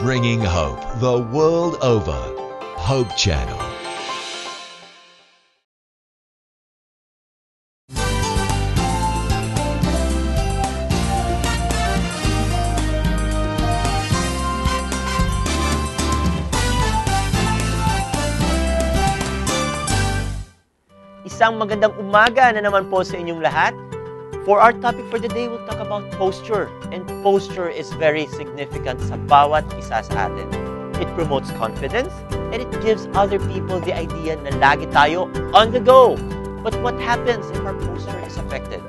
Bringing hope the world over. Hope Channel. Isang magandang umaga na naman po sa inyong lahat. For our topic for the day, we'll talk about posture. And posture is very significant sa bawat isa sa atin. It promotes confidence and it gives other people the idea na lagi tayo on the go. But what happens if our posture is affected?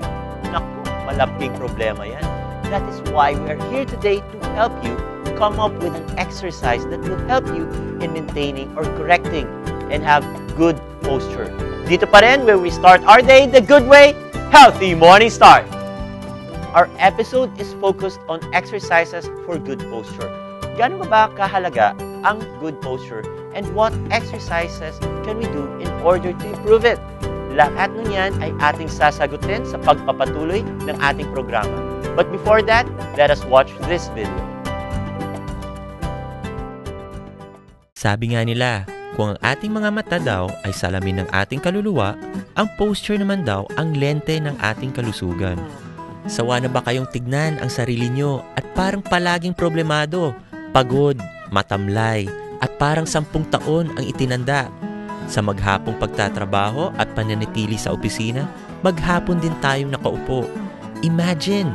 Naku, malaking problema yan. That is why we are here today to help you come up with an exercise that will help you in maintaining or correcting and have good posture. Dito pa rin where we start our day the good way, Healthy Morning Start. Our episode is focused on exercises for good posture. Gaano ba kahalaga ang good posture and what exercises can we do in order to improve it? Lahat ng yan ay ating sasagutin sa pagpapatuloy ng ating programa. But before that, let us watch this video. Sabi nga nila, kung ang ating mga mata daw ay salamin ng ating kaluluwa, ang posture naman daw ang lente ng ating kalusugan. Sawa na ba kayong tignan ang sarili nyo at parang palaging problemado, pagod, matamlay, at parang 10 taon ang itinanda? Sa maghapong pagtatrabaho at pananatili sa opisina, maghapon din tayong nakaupo. Imagine,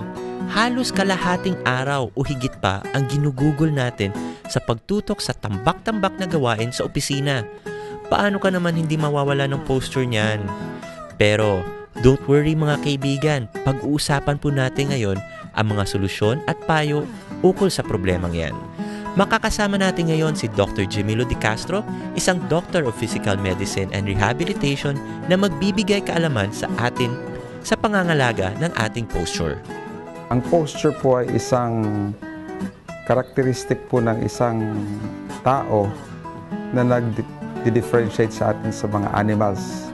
halos kalahating araw o higit pa ang ginugugol natin sa pagtutok sa tambak-tambak na gawain sa opisina. Paano ka naman hindi mawawala ng posture niyan? Pero, don't worry mga kaibigan, pag-uusapan po natin ngayon ang mga solusyon at payo ukol sa problemang yan. Makakasama natin ngayon si Dr. Jimilo De Castro, isang Doctor of Physical Medicine and Rehabilitation na magbibigay kaalaman sa atin sa pangangalaga ng ating posture. Ang posture po ay isang karakteristik po ng isang tao na nag-differentiate sa atin sa mga animals,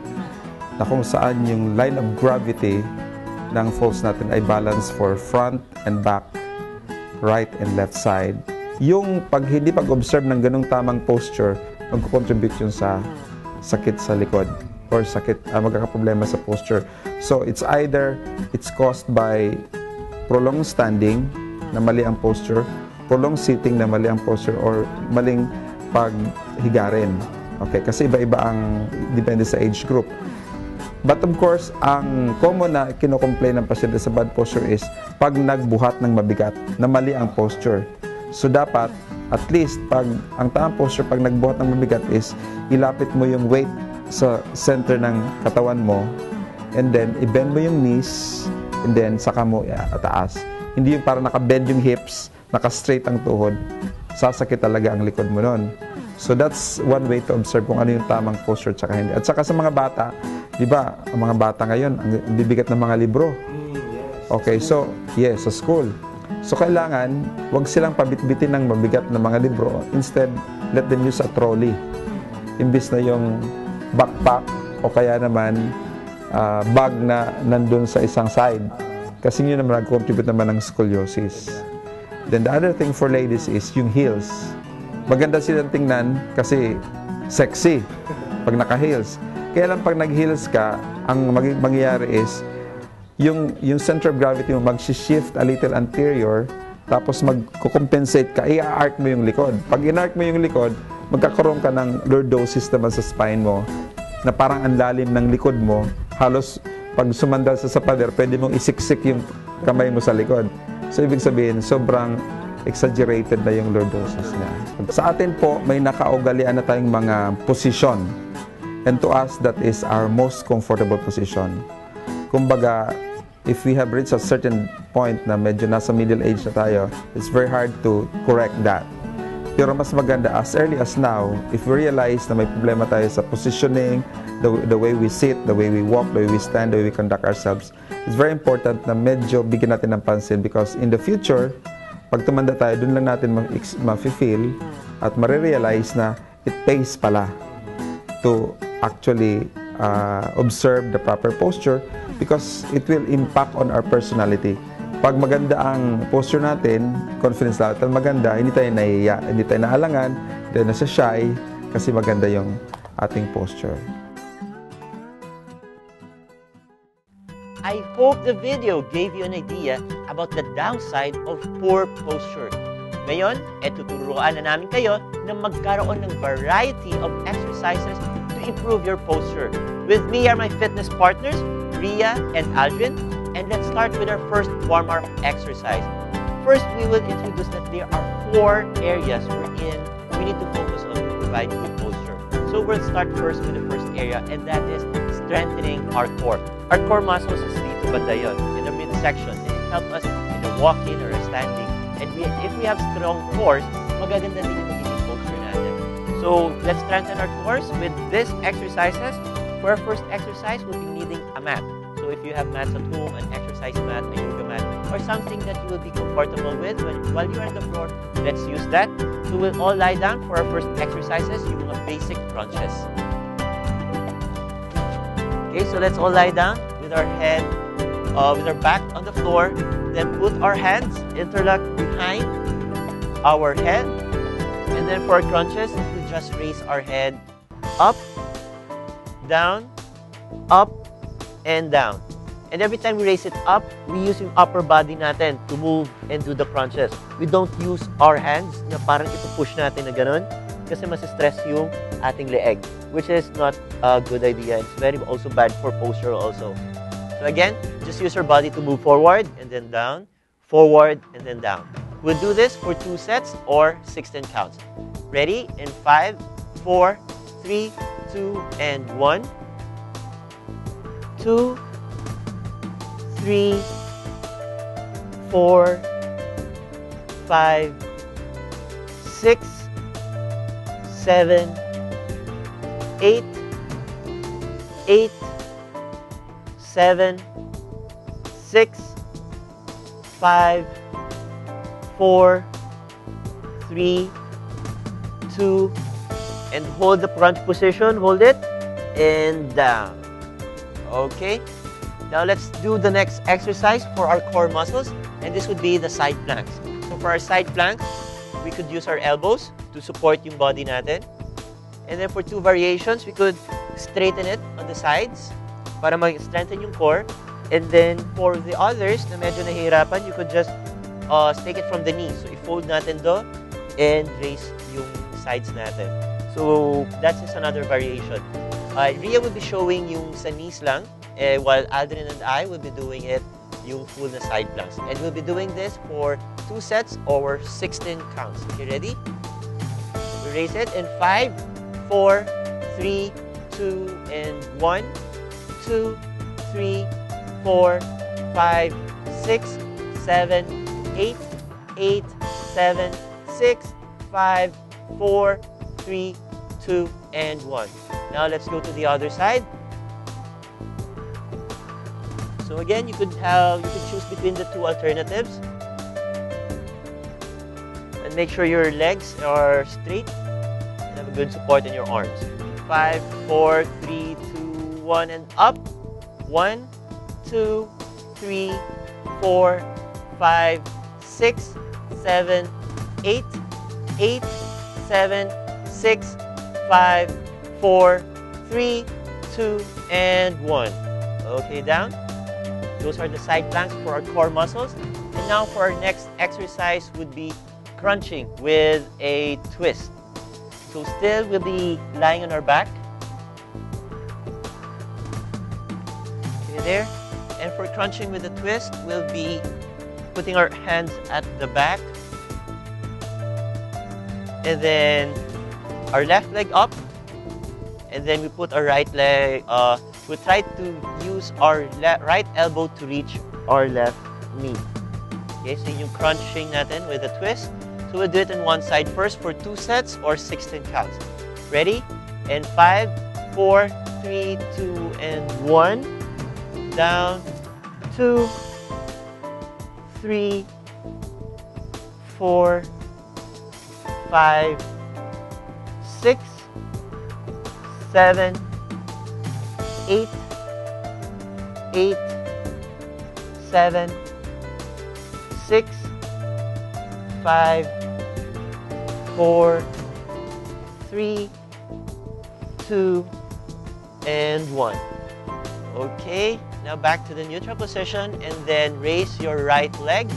na kung saan yung line of gravity ng falls natin ay balance for front and back, right and left side. Yung hindi pag-observe ng ganung tamang posture, mag-contribute yun sa sakit sa likod or magkakaproblema sa posture. So it's either it's caused by prolonged standing na mali ang posture, prolonged sitting na mali ang posture, or maling paghiga rin. Okay, kasi iba-iba ang depende sa age group. But of course, ang common na kinocomplain ng pasyente sa bad posture is pag nagbuhat ng mabigat na mali ang posture. So dapat, at least, ang tamang posture pag nagbuhat ng mabigat is ilapit mo yung weight sa center ng katawan mo, and then i-bend mo yung knees, and then saka mo ataas. Hindi yung para naka-bend yung hips, naka-straight ang tuhod, sasakit talaga ang likod mo nun. So that's one way to observe kung ano yung tamang posture tsaka hindi. At saka sa mga bata, di ba, ang mga bata ngayon, ang bibigat ng mga libro. Okay, so, yes, sa school. So kailangan, wag silang pabitbitin ng mabigat na mga libro. Instead, let them use a trolley. Imbis na yung backpack o kaya naman bag na nandun sa isang side. Kasi yun naman nag-contribute naman ng scoliosis. Then the other thing for ladies is yung heels. Maganda silang tingnan kasi sexy pag naka-heels. Kaya lang pag nag-heels ka, ang mangyayari is yung center of gravity mo mag-shift a little anterior, tapos mag-compensate ka, i-arc mo yung likod. Pag in-arc mo yung likod, magkakaroon ka ng lordosis naman sa spine mo, na parang ang lalim ng likod mo, halos pag sumandal sa pader, pwede mong isiksik yung kamay mo sa likod. So, ibig sabihin, sobrang exaggerated na yung lordosis niya. Sa atin po, may nakaugalian na tayong mga position. And to us, that is our most comfortable position. Kumbaga, if we have reached a certain point na medyo nasa middle age na tayo, it's very hard to correct that. Pero mas maganda, as early as now, if we realize na may problema tayo sa positioning, the way we sit, the way we walk, the way we stand, the way we conduct ourselves, it's very important na medyo bigyan natin ng pansin, because in the future, pag tumanda tayo, dun lang natin ma-feel at marirealize na it pays pala to actually observe the proper posture, because it will impact on our personality. Pag maganda ang posture natin, confidence natin maganda, hindi tayo nahiya, hindi tayo naalangan, hindi tayo nasa-shy, kasi maganda yung ating posture. I hope the video gave you an idea about the downside of poor posture. Ngayon, tuturuan na namin kayo na magkaroon ng variety of exercises to improve your posture. With me are my fitness partners, Rhea and Aldrin, and let's start with our first warm-up exercise. First, we will introduce that there are 4 areas wherein we need to focus on to provide good posture. So we'll start first with the first area, and that is strengthening our core. Our core muscles is dito banda yun, in the midsection. It helps us in the walking or standing. And if we have strong cores, magaganda din yung magiging posture natin. So let's strengthen our cores with these exercises. For our first exercise, we'll be needing a mat. So if you have mats at home, an exercise mat, a yoga mat, or something that you will be comfortable with while you're on the floor, let's use that. So we'll all lie down for our first exercises, yung mga basic crunches. Okay, so let's all lie down with our head, with our back on the floor. Then put our hands interlocked behind our head. And then for our crunches, we just raise our head up, down, up, and down. And every time we raise it up, we use yung upper body natin to move and do the crunches. We don't use our hands na parang ipupush natin na ganun kasi mas-stress yung ating leeg, which is not a good idea. It's very also bad for posture also. So again, just use your body to move forward and then down, forward and then down. We'll do this for 2 sets or 16 counts. Ready? In 5, 4, 3, 2, and 1. 2, 3, 4, 5, 6, 7, 8, 8, 7, 6, 5, 4, 3, 2, and hold the crunch position. Hold it and down. Okay. Now let's do the next exercise for our core muscles, and this would be the side planks. So for our side planks, we could use our elbows to support yung body natin. And then for 2 variations, we could straighten it on the sides para mag-strengthen yung core. And then for the others na medyo nahihirapan, you could just take it from the knee. So i-fold natin do and raise yung sides natin. So that's just another variation. Rhea will be showing yung sa knees lang, while Aldrin and I will be doing it yung full na side planks. And we'll be doing this for 2 sets or 16 counts. Okay, ready? We raise it in 5, 4, 3, 2, and 1, 2, 3, 4, 5, 6, 7, 8, 8, 7, 6, 5, 4, 3, 2, and 1. Now let's go to the other side. So again, you could choose between the 2 alternatives. And make sure your legs are straight and have a good support in your arms. 5, 4, 3, 2, 1, and up. 1, 2, 3, 4, 5, 6, 7, 8, 8, 7, 6, 5, 4, 3, 2, and 1. Okay, down. Those are the side planks for our core muscles. And now for our next exercise would be crunching with a twist. So still we'll be lying on our back. Okay, there. And for crunching with a twist, we'll be putting our hands at the back. And then our left leg up. And then we put our right leg, we try to use our right elbow to reach our left knee. Okay, so yung crunching natin with a twist. So we'll do it on one side first for 2 sets or 16 counts. Ready? And 5, 4, 3, 2, and 1. Down. 2, 3, 4, 5, 6, 7, 8, 8, 7, 6, 5, 4, 3, 2, and 1. Okay, now back to the neutral position, and then raise your right leg,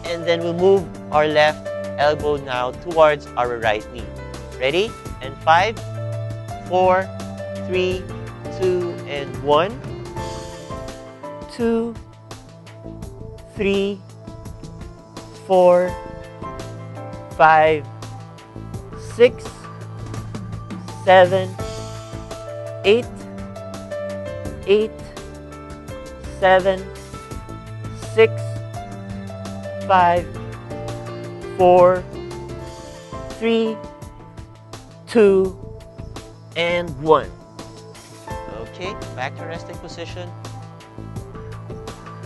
and then we'll move our left elbow now towards our right knee. Ready? And 5, 4, 3, 2, and 1, 2, 3, 4, 5, 6, 7, 8, 8, 7, 6, 5, 4, 3, 2, and 1. Okay, back to resting position.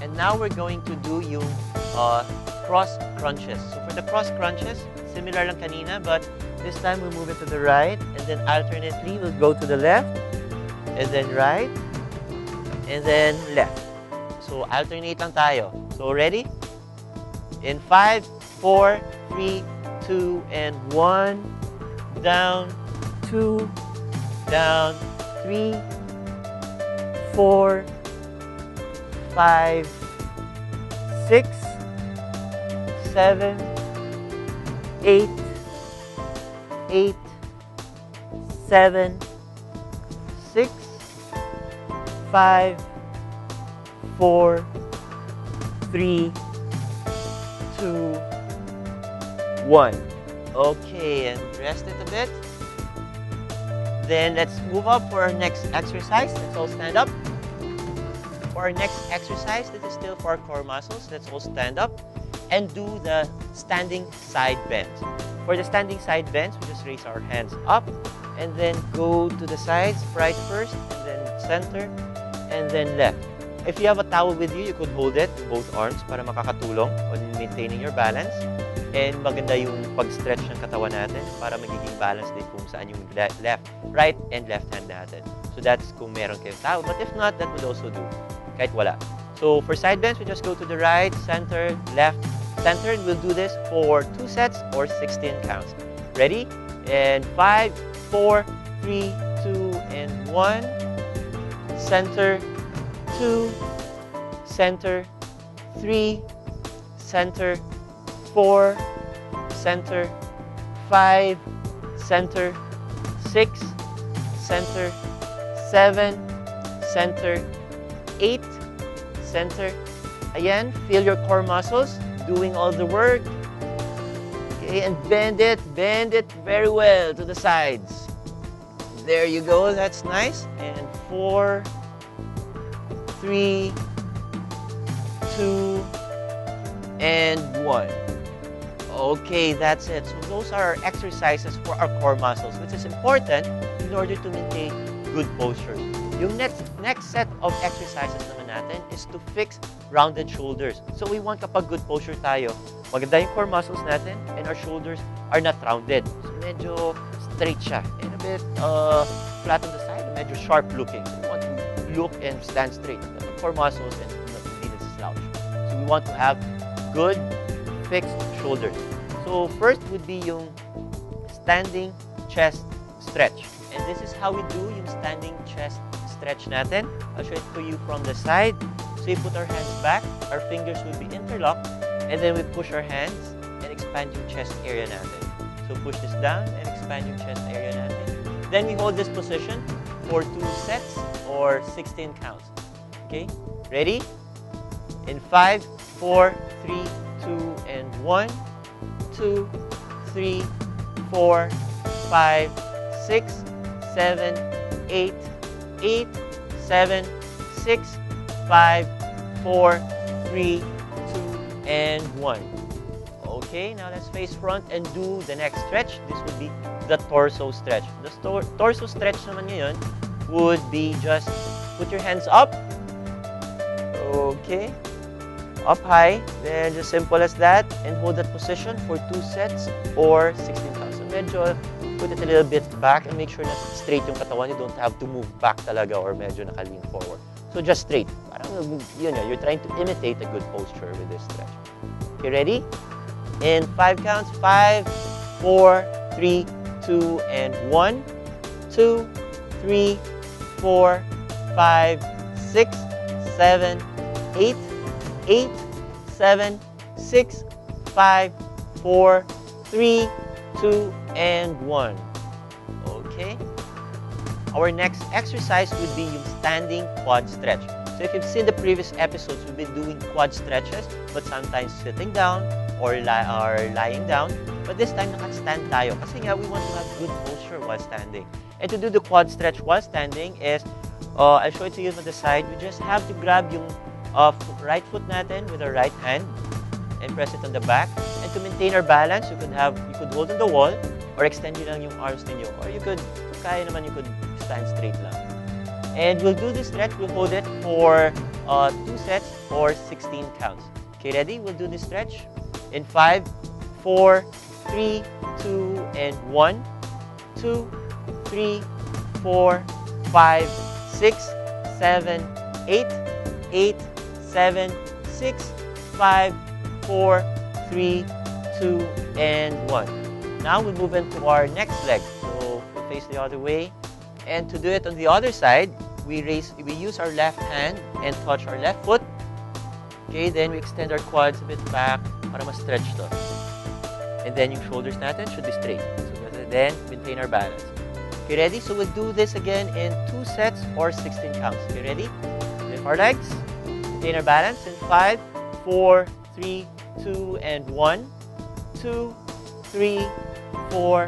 And now we're going to do yung cross crunches. So for the cross crunches, similar lang kanina, but this time we'll move it to the right, and then alternately we'll go to the left, and then right, and then left. So alternate lang tayo. So ready? In 5, 4, 3, 2, and 1. Down, 2, down, 3, 4, 5, 6, 7, 8, 8, 7, 6, 5, 4, 3, 2, 1. Okay, and rest it a bit. Then let's move up for our next exercise. Let's all stand up. For our next exercise, this is still for our core muscles. Let's all stand up and do the standing side bends. For the standing side bends, we just raise our hands up and then go to the sides, right first, and then center, and then left. If you have a towel with you, you could hold it in both arms para makakatulong on maintaining your balance. And maganda yung pag-stretch ng katawan natin para magiging balance din kung saan yung right and left hand natin. So that's kung meron kayong towel. But if not, that would also do. Kahit wala. So for side bends, we just go to the right, center, left, center. And we'll do this for 2 sets or 16 counts. Ready? And 5, 4, 3, 2, and 1. Center, 2, center, 3, center, 4, center, 5, center, 6, center, 7, center, 8, center. Again, feel your core muscles doing all the work. Okay, and bend it very well to the sides. There you go, that's nice. And 4, 3, 2, and 1. Okay, that's it. So those are our exercises for our core muscles, which is important in order to maintain good posture. Yung next set of exercises naman natin is to fix rounded shoulders. So we want kapag good posture tayo, maganda yung core muscles natin and our shoulders are not rounded. So medyo straight siya and a bit flat on the side, medyo sharp looking. So we want to look and stand straight. The core muscles and hindi slouch. So we want to have good fixed shoulders. So first would be yung standing chest stretch. And this is how we do yung standing chest stretch natin. I'll show it to you from the side. So you put our hands back, our fingers will be interlocked, and then we push our hands and expand yung chest area natin. So push this down and expand yung chest area natin. Then we hold this position for 2 sets or 16 counts. Okay? Ready? In 5, 4, 3, 2, and 1, 2, 3, 4, 5, 6, 7, 8, 8, 7, 6, 5, 4, 3, 2, and 1. Okay, now let's face front and do the next stretch. This would be the torso stretch. The torso stretch naman ngayon would be just put your hands up. Okay. Up high, then just simple as that, and hold that position for 2 sets or 16 counts. So medyo put it a little bit back and make sure na straight yung katawan. You don't have to move back talaga or medyo naka-lean forward. So just straight. Parang yun, you're trying to imitate a good posture with this stretch. Okay, ready? In 5 counts. 5, 4, 3, 2, and 1. 2, 3, 4, 5, 6, 7, 8, 8, 7, 6, 5, 4, 3, 2, and 1. Okay. Our next exercise would be yung standing quad stretch. So if you've seen the previous episodes, we've been doing quad stretches, but sometimes sitting down or lying down. But this time, naka-stand tayo. Kasi nga, we want to have good posture while standing. And to do the quad stretch while standing is, I'll show it to you on the side. We just have to grab yung right foot natin with our right hand and press it on the back. And to maintain our balance, you could hold on the wall or extend nyo lang yung arms ninyo. Or you could, kaya naman, you could stand straight lang. And we'll do this stretch. We'll hold it for 2 sets or 16 counts. Okay, ready? We'll do this stretch in 5, 4, 3, 2, and 1, 2, 3, 4, 5, 6, 7, 8, 8, 7, 6, 5, 4, 3, 2, and 1. Now we move into our next leg. So we'll face the other way. And to do it on the other side, we use our left hand and touch our left foot. Okay, then we extend our quads a bit back para ma-stretch to. And then yung shoulders natin should be straight. So then maintain our balance. Okay, ready? So we'll do this again in 2 sets or 16 counts. Okay, ready? Lift our legs. Maintain our balance in 5, 4, 3, 2, and 1. 2, 3, 4,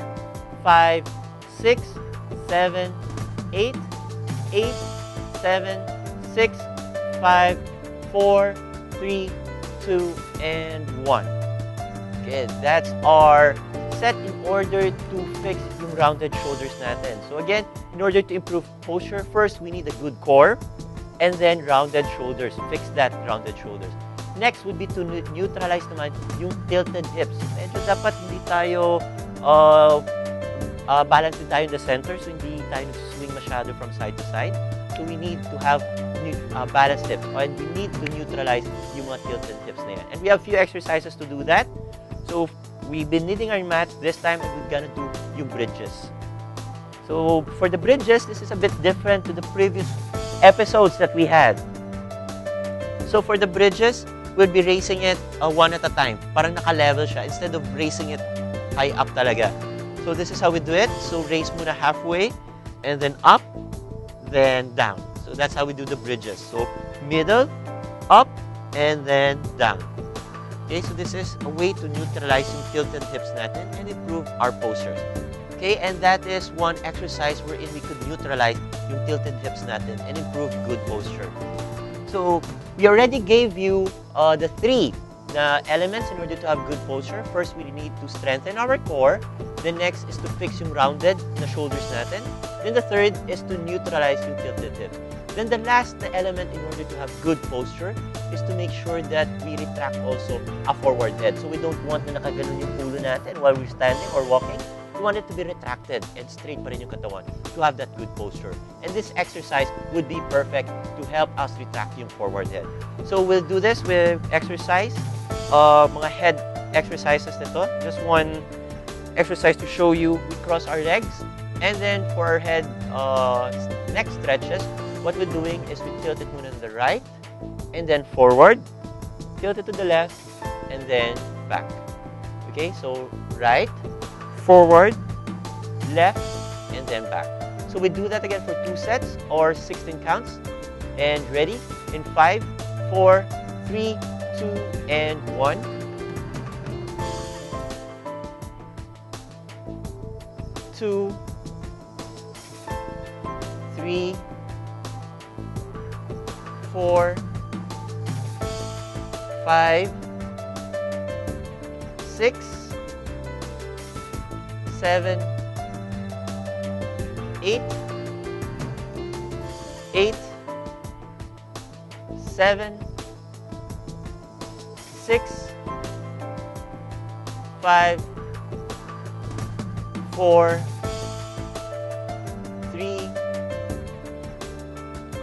5, 6, 7, 8, 8, 7, 6, 5, 4, 3, 2, and 1. Okay, that's our set in order to fix yung rounded shoulders natin. So again, in order to improve posture, first we need a good core and then rounded shoulders. Fix that rounded shoulders. Next would be to neutralize naman yung tilted hips. Medyo dapat hindi tayo balance din tayo in the center, so hindi tayo swing masyado from side to side. So we need to have balanced hips, and we need to neutralize yung mga tilted hips na yan. And we have few exercises to do that. So we've been kneading our mats this time, and we're gonna do yung bridges. So for the bridges, this is a bit different to the previous episodes that we had. So for the bridges, we'll be raising it one at a time. Parang naka-level siya instead of raising it high up talaga. So this is how we do it. So raise muna halfway, and then up, then down. So that's how we do the bridges. So middle, up, and then down. Okay, so this is a way to neutralize yung tilted hips natin and improve our postures. Okay, and that is one exercise wherein we could neutralize yung tilted hips natin and improve good posture. So we already gave you the 3 elements in order to have good posture. First, we need to strengthen our core. The next is to fix yung rounded na shoulders natin. Then the third is to neutralize yung tilted hips. Then the last element in order to have good posture is to make sure that we retract also a forward head. So we don't want na nakaganon yung ulo natin while we're standing or walking. We want it to be retracted and straight pa rin yung katawan to have that good posture. And this exercise would be perfect to help us retract yung forward head. So we'll do this with exercise, mga head exercises nito. Just one exercise to show you. We cross our legs, and then for our head neck stretches, what we're doing is we tilt it muna to the right, and then forward, tilt it to the left, and then back. Okay, so right, forward, left, and then back. So we do that again for 2 sets or 16 counts. And ready? In 5, 4, 3, 2, and 1. 2, 3, 4, 5, 6, 7, 8, 8, 7, 6, 5, 4, 3,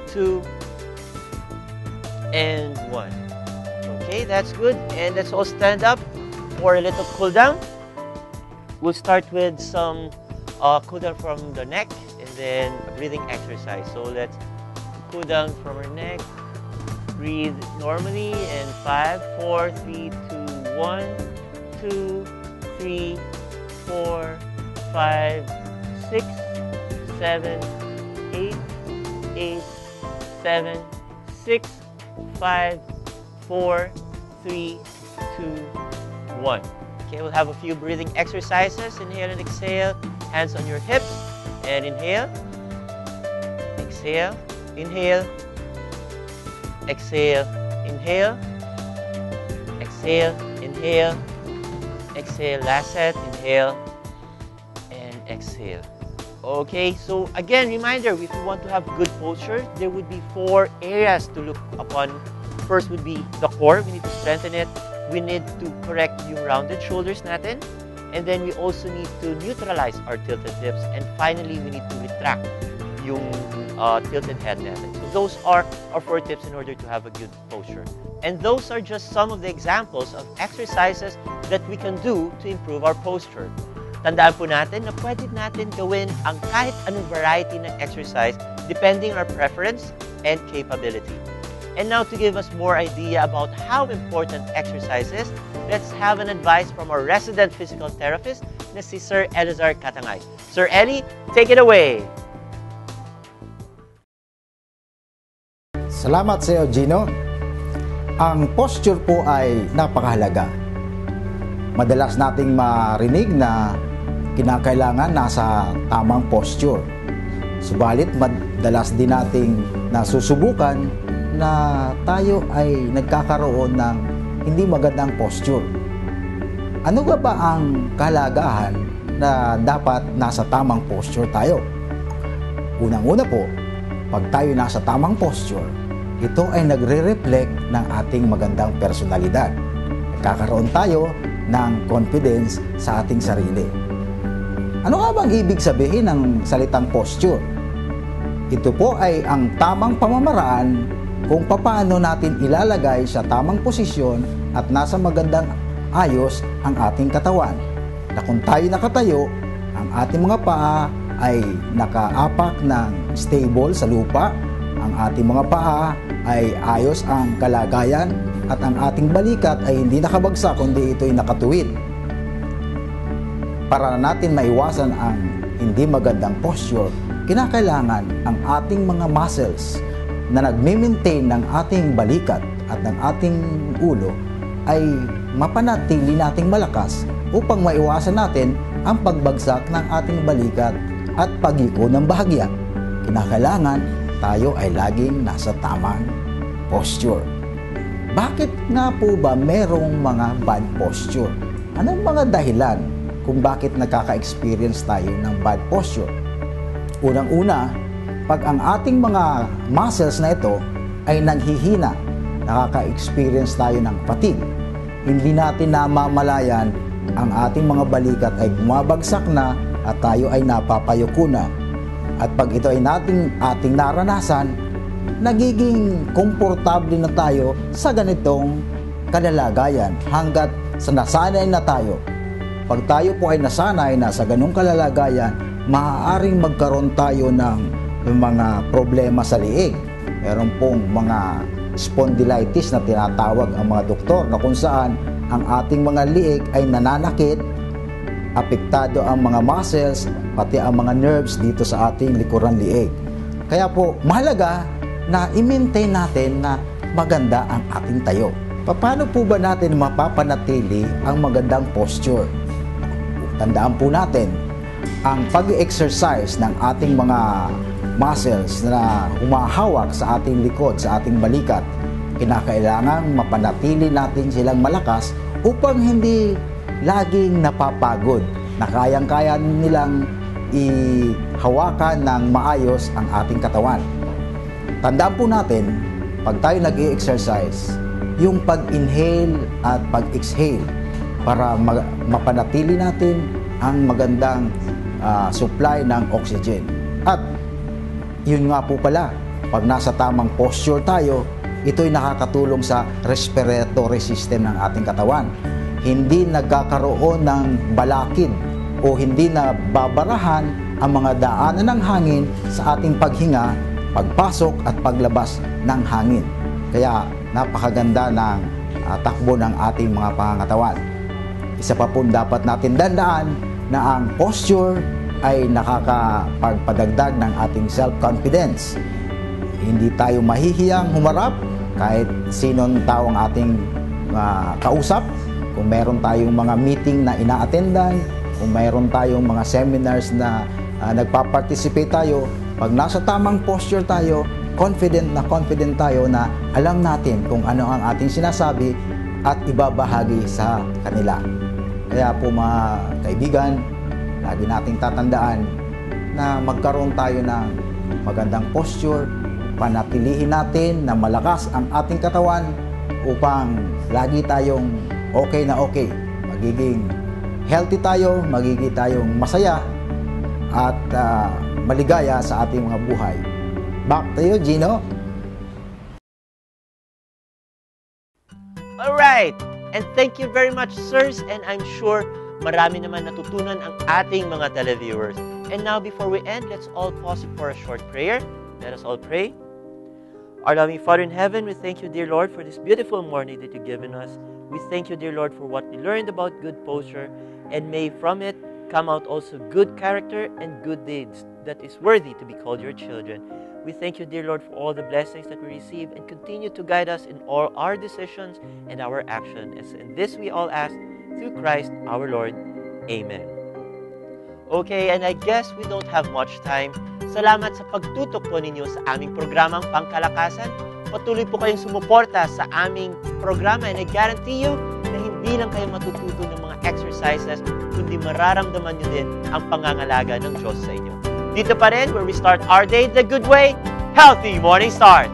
2, and 1. Okay, that's good. And let's all stand up for a little cool down. We'll start with some cool down from the neck and then a breathing exercise. So let's cool down from our neck. Breathe normally and 5, 4, 3, 2, 1, 2, 3, 4, 5, 6, 7, 8, 8, 7, 6, 5, 4, 3, 2, 1. Okay, we'll have a few breathing exercises. Inhale and exhale. Hands on your hips. And inhale. Exhale. Inhale. Exhale. Inhale. Exhale. Inhale. Exhale. Last set. Inhale. And exhale. Okay, so again, reminder, if you want to have good posture, there would be 4 areas to look upon. First would be the core. We need to strengthen it. We need to correct yung rounded shoulders natin. And then we also need to neutralize our tilted hips. And finally, we need to retract yung tilted head natin. So those are our 4 tips in order to have a good posture. And those are just some of the examples of exercises that we can do to improve our posture. Tandaan po natin na pwede natin gawin ang kahit anong variety ng exercise depending on our preference and capability. And now to give us more idea about how important exercise is, let's have an advice from our resident physical therapist na si Sir Elazar Katangay. Sir Eli, take it away! Salamat sa iyo, Gino. Ang posture po ay napakahalaga. Madalas nating marinig na kinakailangan nasa tamang posture. Subalit madalas din nating nasusubukan na tayo ay nagkakaroon ng hindi magandang posture. Ano ba ang kahalagahan na dapat nasa tamang posture tayo? Unang-una po, pag tayo nasa tamang posture, ito ay nagre-reflect ng ating magandang personalidad. Nagkakaroon tayo ng confidence sa ating sarili. Ano nga bang ibig sabihin ng salitang posture? Ito po ay ang tamang pamamaraan kung paano natin ilalagay sa tamang posisyon at nasa magandang ayos ang ating katawan. Na kung tayo nakatayo, ang ating mga paa ay nakaapak ng stable sa lupa, ang ating mga paa ay ayos ang kalagayan at ang ating balikat ay hindi nakabagsak kundi ito ay nakatuwid. Para natin maiwasan ang hindi magandang posture, kinakailangan ang ating mga muscles na nagme-maintain ng ating balikat at ng ating ulo ay mapanatili nating malakas upang maiwasan natin ang pagbagsak ng ating balikat at pag-iko ng bahagya. Kinakailangan tayo ay laging nasa tamang posture. Bakit nga po ba merong mga bad posture? Anong mga dahilan kung bakit nakaka-experience tayo ng bad posture? Unang-una, pag ang ating mga muscles na ito ay nanghihina, nakaka-experience tayo ng fatigue. Hindi natin namamalayan, ang ating mga balikat ay bumabagsak na at tayo ay napapayuko na. At pag ito ay ating naranasan, nagiging komportable na tayo sa ganitong kalalagayan hanggat nasanay na tayo. Pag tayo po ay nasanay na sa ganong kalalagayan, maaaring magkaroon tayo ng mga problema sa liig. Meron pong mga spondylitis na tinatawag ang mga doktor na kung saan ang ating mga liig ay nananakit, apektado ang mga muscles, pati ang mga nerves dito sa ating likuran liig. Kaya po, mahalaga na i-maintain natin na maganda ang ating tayo. Paano po ba natin mapapanatili ang magandang posture? Tandaan po natin, ang pag-exercise ng ating mga muscles na humahawak sa ating likod, sa ating balikat, kinakailangan mapanatili natin silang malakas upang hindi laging napapagod, na kayang-kaya nilang ihawakan ng maayos ang ating katawan. Tandaan po natin, pag tayo nag-i-exercise, yung pag-inhale at pag-exhale para mapanatili natin ang magandang supply ng oxygen. At yun nga po pala, pag nasa tamang posture tayo, ito'y nakakatulong sa respiratory system ng ating katawan. Hindi nagkakaroon ng balakid o hindi na babarahan ang mga daanan ng hangin sa ating paghinga, pagpasok at paglabas ng hangin. Kaya napakaganda ng takbo ng ating mga pangangatawan. Isa pa po dapat natin dandaan na ang posture ay nakakapagpadagdag ng ating self-confidence. Hindi tayo mahihiyang humarap kahit sinong taong ating kausap. Kung meron tayong mga meeting na ina-attendan, kung meron tayong mga seminars na nagpa-participate tayo, pag nasa tamang posture tayo, confident tayo na alam natin kung ano ang ating sinasabi at ibabahagi sa kanila. Kaya po mga kaibigan, lagi nating tatandaan na magkaroon tayo ng magandang posture, panatilihin natin na malakas ang ating katawan upang lagi tayong okay na okay. Magiging healthy tayo, magiging tayong masaya at maligaya sa ating mga buhay. Back to you, Gino. Alright! And thank you very much, sirs. And I'm sure marami naman natutunan ang ating mga televiewers. And now, before we end, let's all pause for a short prayer. Let us all pray. Our loving Father in heaven, we thank you, dear Lord, for this beautiful morning that you've given us. We thank you, dear Lord, for what we learned about good posture, and may from it come out also good character and good deeds that is worthy to be called your children. We thank you, dear Lord, for all the blessings that we receive, and continue to guide us in all our decisions and our actions. And this we all ask through Christ our Lord. Amen. Okay, and I guess we don't have much time. Salamat sa pagtutok po ninyo sa aming programang Pangkalakasan. Patuloy po kayong sumuporta sa aming programa, and I guarantee you na hindi lang kayo matututo ng mga exercises, kundi mararamdaman nyo din ang pangangalaga ng Diyos sa inyo. Dito pa rin, where we start our day the good way, Healthy Morning Start!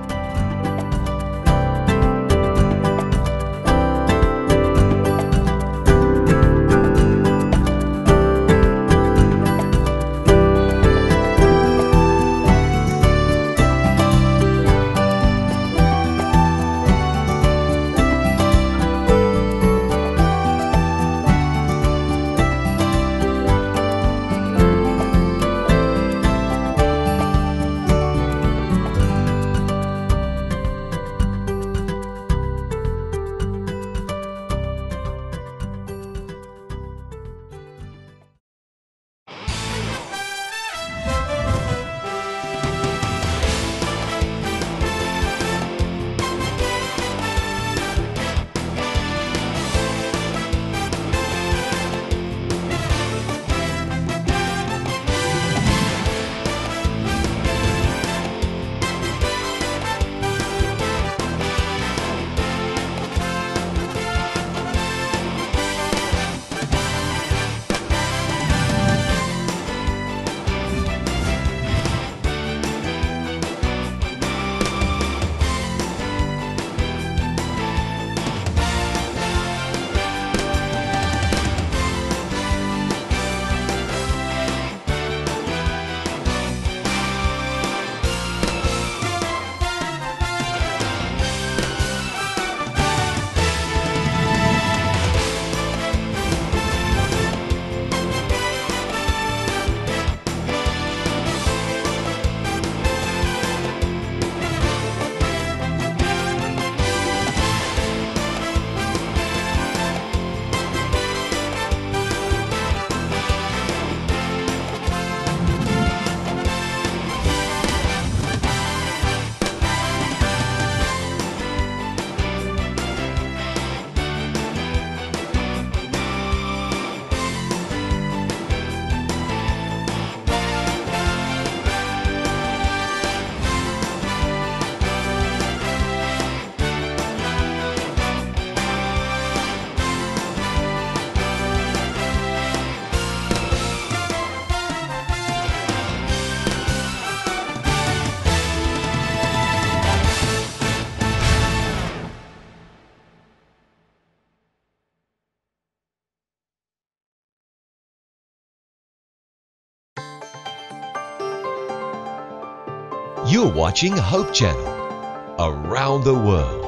You're watching Hope Channel, around the world.